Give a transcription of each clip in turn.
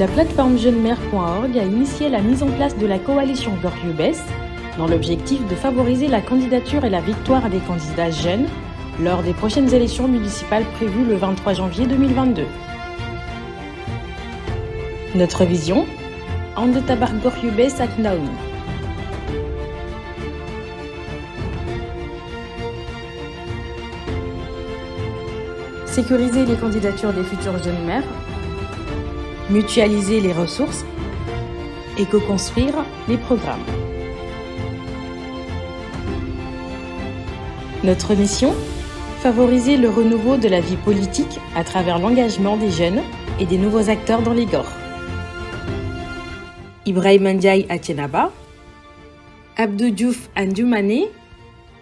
La plateforme jeunesmaires.org a initié la mise en place de la coalition Gorgubès dans l'objectif de favoriser la candidature et la victoire des candidats jeunes lors des prochaines élections municipales prévues le 23 janvier 2022. Notre vision, Ande Tabar Gorgubès ak Naomi. Sécuriser les candidatures des futurs jeunes maires, mutualiser les ressources et co-construire les programmes. Notre mission, favoriser le renouveau de la vie politique à travers l'engagement des jeunes et des nouveaux acteurs dans les Gor. Ibrahima Ndiaye à Thiénaba, Abdou Diouf à Ndioumane,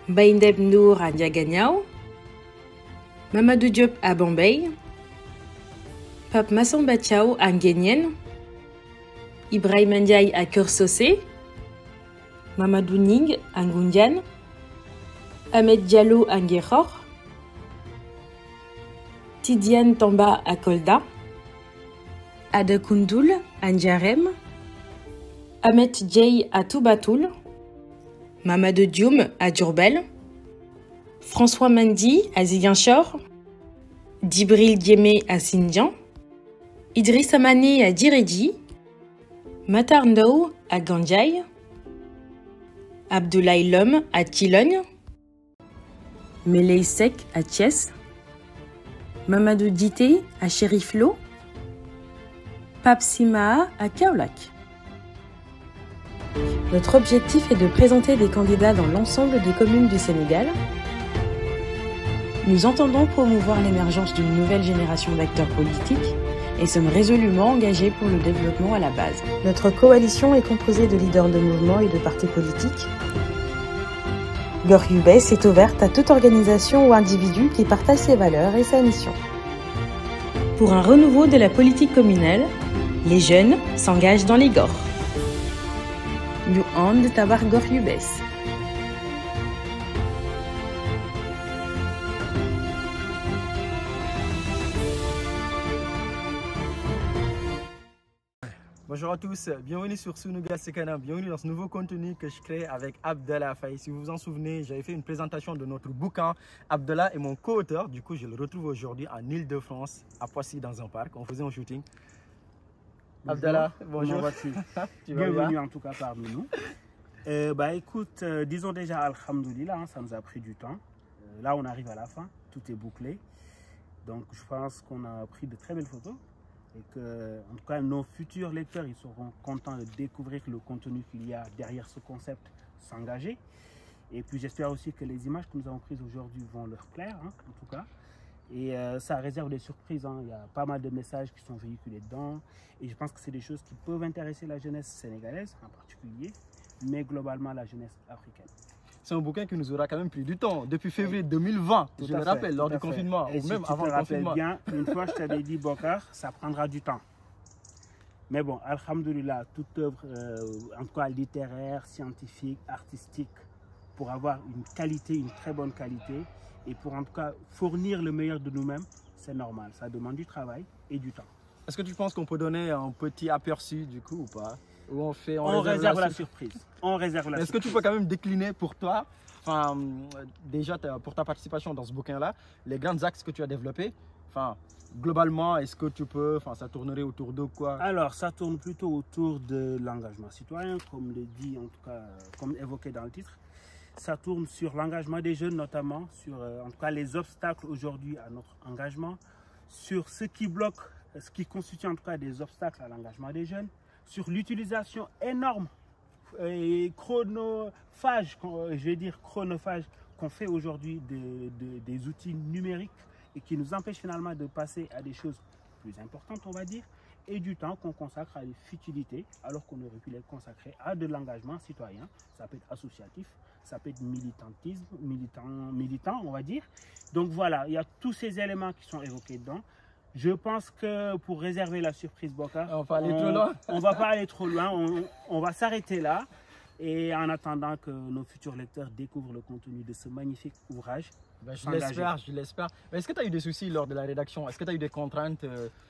Baindeb Nour à Ndiaganiao, Mamadou Diop à Bombay, Pape Massamba Thiaw à Nguéniène, Ibrahima Ndiaye à Keur Socé, Mamadou Ning à Ngoundiane, Ahmed Diallo à Nguékhor, Tidiane Tamba à Kolda, Ada Koundoul à Ndiarème, Ahmed Djei à Toubatoul, Mamadou Dioum à Diourbel, François Mendy à Ziguinchor, Djibril Diémé à Sindian, Idrissa Mané à Dirédi, Matar Ndao à Gandiaye, Abdoulaye Lom à Thilogne, Meley Sek à Thiès, Mamadou Dité à Chériflo, Pape Simaa à Kaolack. Notre objectif est de présenter des candidats dans l'ensemble des communes du Sénégal. Nous entendons promouvoir l'émergence d'une nouvelle génération d'acteurs politiques et sommes résolument engagés pour le développement à la base. Notre coalition est composée de leaders de mouvements et de partis politiques. Gorgubès est ouverte à toute organisation ou individu qui partage ses valeurs et sa mission. Pour un renouveau de la politique communale, les jeunes s'engagent dans les Gor. Nous Ande Tabar Gorgubès. Bonjour à tous, bienvenue sur Sunugal Sekanam, bienvenue dans ce nouveau contenu que je crée avec Abdallah Faye. Si vous vous en souvenez, j'avais fait une présentation de notre bouquin. Abdallah est mon co-auteur, du coup je le retrouve aujourd'hui en Île-de-France, à Poissy dans un parc, on faisait un shooting. Bonjour. Abdallah, bonjour. Comment vas-tu? Bienvenue en tout cas parmi nous. Écoute, disons déjà Alhamdoulilah, hein, ça nous a pris du temps. Là on arrive à la fin, tout est bouclé. Donc je pense qu'on a pris de très belles photos. Et que, en tout cas, nos futurs lecteurs, ils seront contents de découvrir le contenu qu'il y a derrière ce concept, s'engager. Et puis j'espère aussi que les images que nous avons prises aujourd'hui vont leur plaire, hein, en tout cas. Et ça réserve des surprises, hein. Il y a pas mal de messages qui sont véhiculés dedans. Et je pense que c'est des choses qui peuvent intéresser la jeunesse sénégalaise en particulier, mais globalement la jeunesse africaine. C'est un bouquin qui nous aura quand même pris du temps, depuis février 2020, je le rappelle, lors du confinement, ou même avant le confinement. Bien, une fois je t'avais dit, Bokar, ça prendra du temps. Mais bon, alhamdoulilah, toute œuvre, en tout cas littéraire, scientifique, artistique, pour avoir une qualité, une très bonne qualité, et pour en tout cas fournir le meilleur de nous-mêmes, c'est normal. Ça demande du travail et du temps. Est-ce que tu penses qu'on peut donner un petit aperçu du coup ou pas? Ou on réserve la surprise. On réserve la surprise. Est-ce que tu peux quand même décliner pour toi, enfin, déjà pour ta participation dans ce bouquin-là, les grands axes que tu as développés? Enfin, globalement, est-ce que tu peux, enfin, ça tournerait autour de quoi? Alors, ça tourne plutôt autour de l'engagement citoyen, comme le dit en tout cas, comme évoqué dans le titre. Ça tourne sur l'engagement des jeunes, notamment sur, en tout cas, les obstacles aujourd'hui à notre engagement, sur ce qui bloque, ce qui constitue en tout cas des obstacles à l'engagement des jeunes, sur l'utilisation énorme et chronophage, je vais dire chronophage, qu'on fait aujourd'hui des outils numériques et qui nous empêchent finalement de passer à des choses plus importantes, on va dire, et du temps qu'on consacre à des futilités, alors qu'on aurait pu les consacrer à de l'engagement citoyen. Ça peut être associatif, ça peut être militantisme, militant, on va dire. Donc voilà, il y a tous ces éléments qui sont évoqués dedans. Je pense que pour réserver la surprise, Bokar, on va pas aller trop loin. On va pas aller trop loin, on va s'arrêter là. Et en attendant que nos futurs lecteurs découvrent le contenu de ce magnifique ouvrage, Ben, je s'engager. l'espère. Mais est-ce que tu as eu des soucis lors de la rédaction? Est-ce que tu as eu des contraintes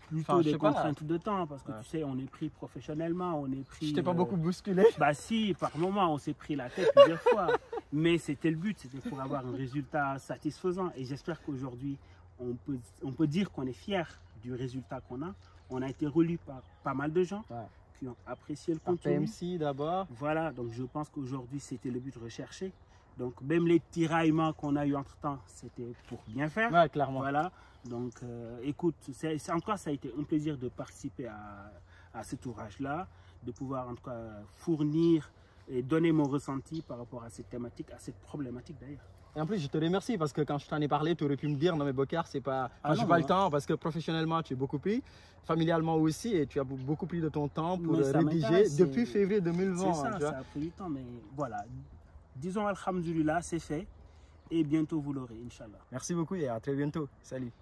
Plutôt je des sais pas. contraintes de temps, parce que Ouais. tu sais, on est pris professionnellement, on est pris... Je t'ai pas beaucoup bousculé? Bah si, par moment, on s'est pris la tête plusieurs fois. Mais c'était le but, c'était pour avoir un résultat satisfaisant. Et j'espère qu'aujourd'hui, on peut dire qu'on est fier du résultat qu'on a. On a été relu par pas mal de gens Ouais. qui ont apprécié le Par contenu. PMC d'abord. Voilà, donc je pense qu'aujourd'hui, c'était le but recherché. Donc même les tiraillements qu'on a eu entre-temps, c'était pour bien faire. Ouais, clairement. Voilà, donc écoute, en tout cas, ça a été un plaisir de participer à cet ouvrage-là, de pouvoir en tout cas fournir et donner mon ressenti par rapport à cette thématique, à cette problématique d'ailleurs. Et en plus, je te remercie parce que quand je t'en ai parlé, tu aurais pu me dire non mais Bokar, c'est pas. Ah J'ai non, pas non. le temps parce que professionnellement, tu es beaucoup pris, familialement aussi, et tu as beaucoup pris de ton temps pour Mais ça rédiger m'intéresse, depuis c'est- février 2020. C'est ça, tu vois. ça a pris du temps, mais voilà. Disons Alhamdulillah, c'est fait et bientôt vous l'aurez, Inch'Allah. Merci beaucoup et à très bientôt. Salut.